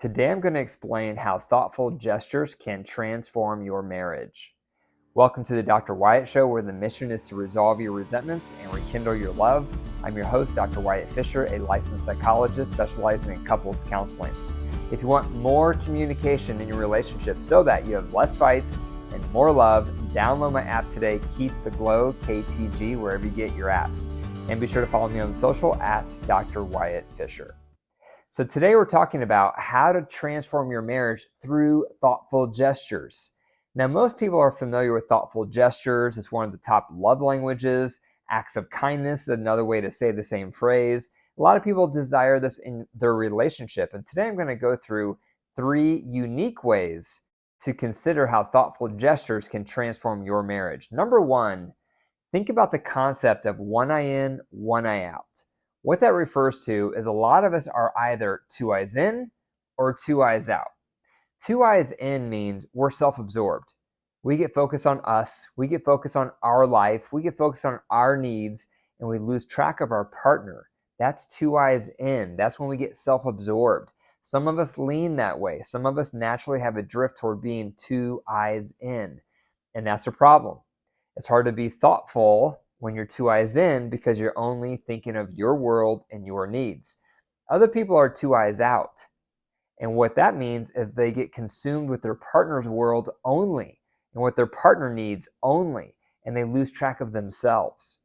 Today I'm going to explain how thoughtful gestures can transform your marriage. Welcome to the Dr. Wyatt Show, where the mission is to resolve your resentments and rekindle your love. I'm your host, Dr. Wyatt Fisher, a licensed psychologist specializing in couples counseling. If you want more communication in your relationship so that you have less fights and more love, download my app today, Keep the Glow, KTG, wherever you get your apps. And be sure to follow me on social at Dr. Wyatt Fisher. So today we're talking about how to transform your marriage through thoughtful gestures. Now, most people are familiar with thoughtful gestures. It's one of the top love languages. Acts of kindness is another way to say the same phrase. A lot of people desire this in their relationship. And today I'm going to go through 3 unique ways to consider how thoughtful gestures can transform your marriage. Number 1, think about the concept of one eye in, one eye out. What that refers to is a lot of us are either 2 eyes in or 2 eyes out. 2 eyes in means we're self-absorbed. We get focused on us, we get focused on our life, we get focused on our needs, and we lose track of our partner. That's 2 eyes in. That's when we get self-absorbed. Some of us lean that way. Some of us naturally have a drift toward being 2 eyes in, and that's a problem. It's hard to be thoughtful when you're 2 eyes in because you're only thinking of your world and your needs. Other people are 2 eyes out. And what that means is they get consumed with their partner's world only and what their partner needs only, and they lose track of themselves.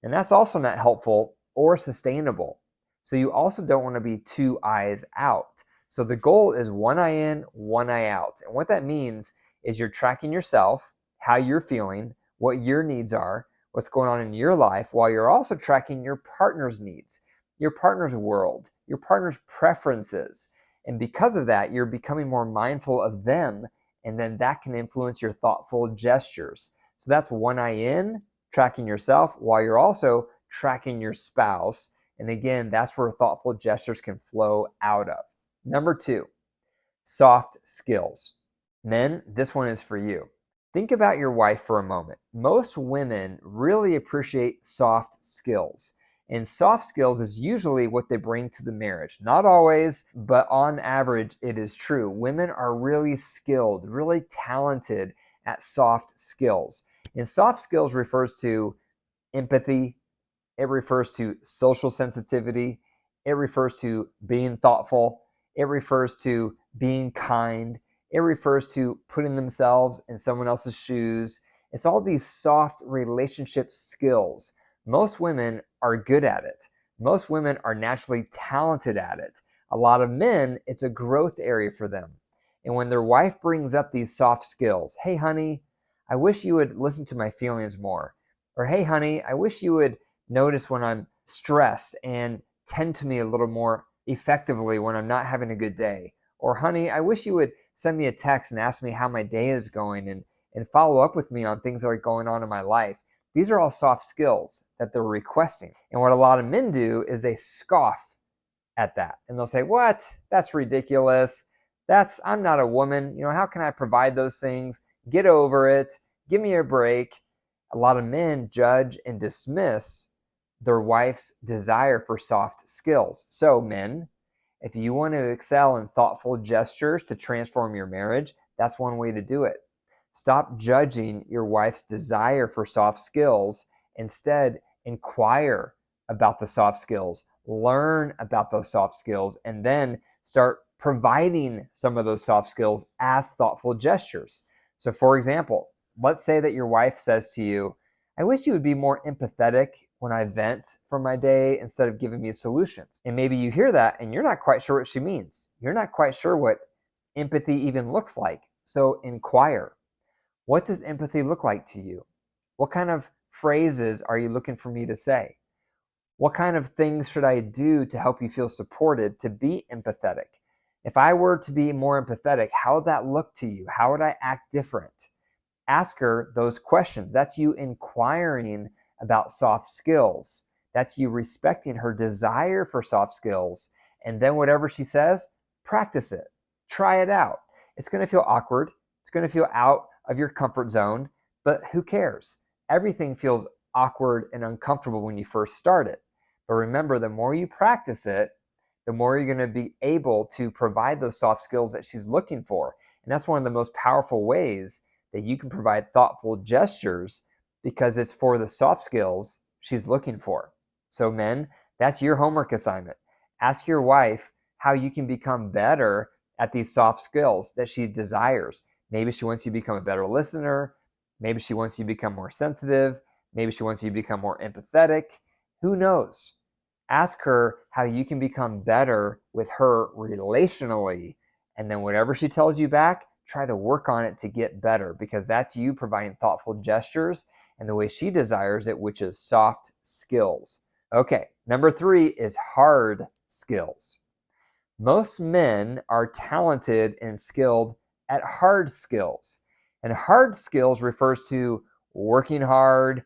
And that's also not helpful or sustainable. So you also don't want to be 2 eyes out. So the goal is one eye in, one eye out. And what that means is you're tracking yourself, how you're feeling, what your needs are, what's going on in your life, while you're also tracking your partner's needs, your partner's world, your partner's preferences. And because of that, you're becoming more mindful of them, and then that can influence your thoughtful gestures. So that's one eye in, tracking yourself, while you're also tracking your spouse. And again, that's where thoughtful gestures can flow out of. Number 2, soft skills. Men, this one is for you. Think about your wife for a moment. Most women really appreciate soft skills. And soft skills is usually what they bring to the marriage. Not always, but on average, it is true. Women are really skilled, really talented at soft skills. And soft skills refers to empathy. It refers to social sensitivity. It refers to being thoughtful. It refers to being kind. It refers to putting themselves in someone else's shoes. It's all these soft relationship skills. Most women are good at it. Most women are naturally talented at it. A lot of men, it's a growth area for them. And when their wife brings up these soft skills, hey, honey, I wish you would listen to my feelings more. Or, hey, honey, I wish you would notice when I'm stressed and tend to me a little more effectively when I'm not having a good day. Or, honey, I wish you would send me a text and ask me how my day is going and follow up with me on things that are going on in my life. These are all soft skills that they're requesting. And what a lot of men do is they scoff at that. And they'll say, what? That's ridiculous. I'm not a woman. How can I provide those things? Get over it. Give me a break. A lot of men judge and dismiss their wife's desire for soft skills. So men, if you want to excel in thoughtful gestures to transform your marriage, that's one way to do it. Stop judging your wife's desire for soft skills. Instead, inquire about the soft skills, learn about those soft skills, and then start providing some of those soft skills as thoughtful gestures. So for example, let's say that your wife says to you, I wish you would be more empathetic when I vent from my day instead of giving me solutions. And maybe you hear that and you're not quite sure what she means. You're not quite sure what empathy even looks like. So inquire. What does empathy look like to you? What kind of phrases are you looking for me to say? What kind of things should I do to help you feel supported to be empathetic? If I were to be more empathetic, how would that look to you? How would I act different? Ask her those questions. That's you inquiring about soft skills. That's you respecting her desire for soft skills. And then whatever she says, practice it. Try it out. It's going to feel awkward. It's going to feel out of your comfort zone, but who cares? Everything feels awkward and uncomfortable when you first start it. But remember, the more you practice it, the more you're going to be able to provide those soft skills that she's looking for. And that's one of the most powerful ways that you can provide thoughtful gestures, because it's for the soft skills she's looking for. So men, that's your homework assignment. Ask your wife how you can become better at these soft skills that she desires. Maybe she wants you to become a better listener. Maybe she wants you to become more sensitive. Maybe she wants you to become more empathetic. Who knows? Ask her how you can become better with her relationally. And then whatever she tells you back, try to work on it to get better, because that's you providing thoughtful gestures and the way she desires it, which is soft skills. Okay, number 3 is hard skills. Most men are talented and skilled at hard skills. And hard skills refers to working hard,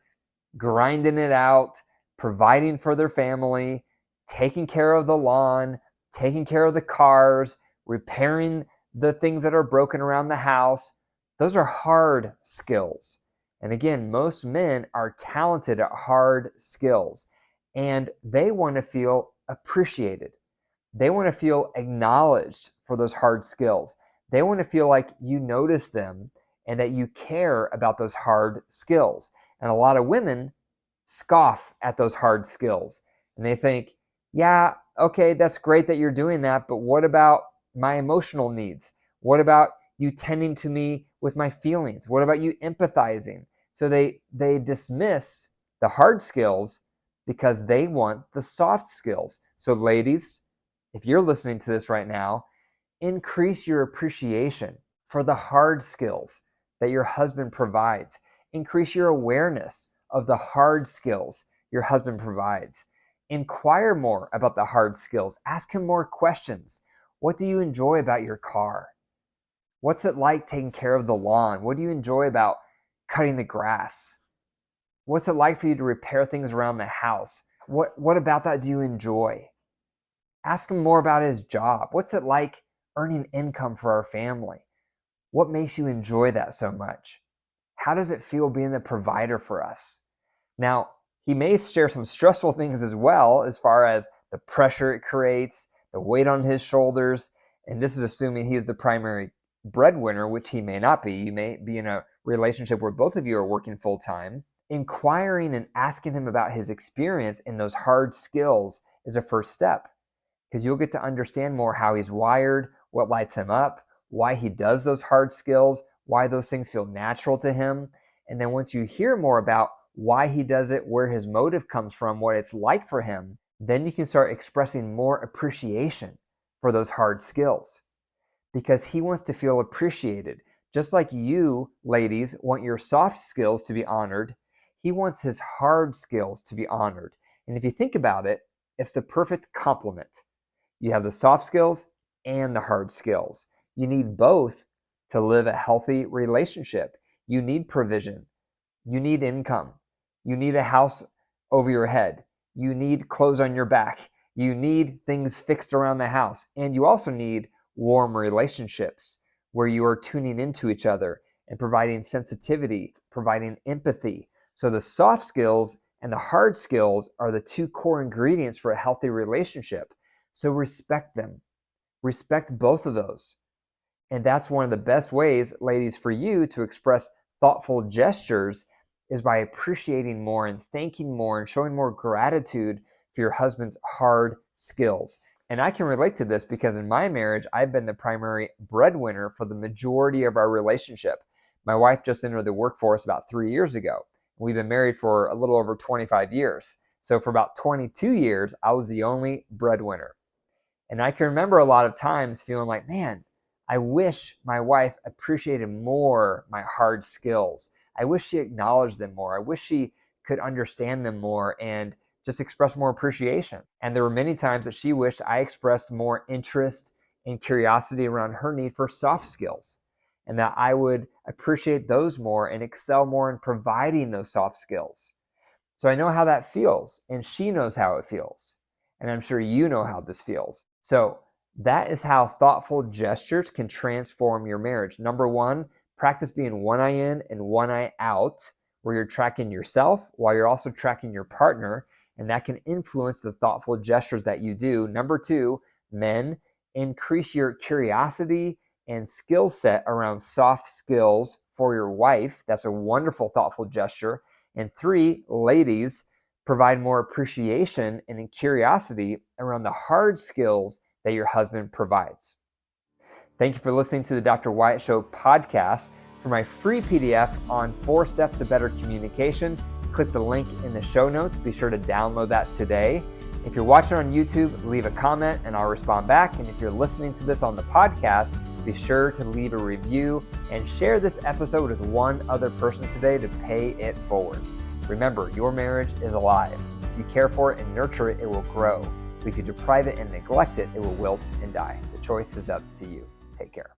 grinding it out, providing for their family, taking care of the lawn, taking care of the cars, repairing the things that are broken around the house. Those are hard skills. And again, most men are talented at hard skills, and they want to feel appreciated. They want to feel acknowledged for those hard skills. They want to feel like you notice them and that you care about those hard skills. And a lot of women scoff at those hard skills. And they think, yeah, okay, that's great that you're doing that, but what about my emotional needs? What about you tending to me with my feelings? What about you empathizing? So they dismiss the hard skills because they want the soft skills. So ladies, if you're listening to this right now, increase your appreciation for the hard skills that your husband provides. Increase your awareness of the hard skills your husband provides. Inquire more about the hard skills. Ask him more questions. What do you enjoy about your car? What's it like taking care of the lawn? What do you enjoy about cutting the grass? What's it like for you to repair things around the house? What about that do you enjoy? Ask him more about his job. What's it like earning income for our family? What makes you enjoy that so much? How does it feel being the provider for us? Now, he may share some stressful things as well, as far as the pressure it creates, the weight on his shoulders, and this is assuming he is the primary breadwinner, which he may not be. You may be in a relationship where both of you are working full time. Inquiring and asking him about his experience in those hard skills is a first step, because you'll get to understand more how he's wired, what lights him up, why he does those hard skills, why those things feel natural to him. And then once you hear more about why he does it, where his motive comes from, what it's like for him, then you can start expressing more appreciation for those hard skills, because he wants to feel appreciated. Just like you, ladies, want your soft skills to be honored, he wants his hard skills to be honored. And if you think about it, it's the perfect complement. You have the soft skills and the hard skills. You need both to live a healthy relationship. You need provision. You need income. You need a house over your head. You need clothes on your back. You need things fixed around the house. And you also need warm relationships where you are tuning into each other and providing sensitivity, providing empathy. So the soft skills and the hard skills are the 2 core ingredients for a healthy relationship. So respect them. Respect both of those. And that's one of the best ways, ladies, for you to express thoughtful gestures is by appreciating more and thanking more and showing more gratitude for your husband's hard skills. And I can relate to this because in my marriage, I've been the primary breadwinner for the majority of our relationship. My wife just entered the workforce about 3 years ago. We've been married for a little over 25 years. So for about 22 years, I was the only breadwinner. And I can remember a lot of times feeling like, man, I wish my wife appreciated more my hard skills. I wish she acknowledged them more. I wish she could understand them more and just express more appreciation. And there were many times that she wished I expressed more interest and curiosity around her need for soft skills, and that I would appreciate those more and excel more in providing those soft skills. So I know how that feels, and she knows how it feels. And I'm sure you know how this feels. So that is how thoughtful gestures can transform your marriage. Number 1, practice being one eye in and one eye out, where you're tracking yourself while you're also tracking your partner. and that can influence the thoughtful gestures that you do. Number 2, men, increase your curiosity and skill set around soft skills for your wife. That's a wonderful, thoughtful gesture. And 3, ladies, provide more appreciation and curiosity around the hard skills that your husband provides. Thank you for listening to the Dr. Wyatt Show podcast. For my free PDF on 4 steps to better communication, click the link in the show notes. Be sure to download that today. If you're watching on YouTube, leave a comment and I'll respond back. And if you're listening to this on the podcast, be sure to leave a review and share this episode with one other person today to pay it forward. Remember, your marriage is alive. If you care for it and nurture it, it will grow. If you deprive it and neglect it, it will wilt and die. The choice is up to you. Take care.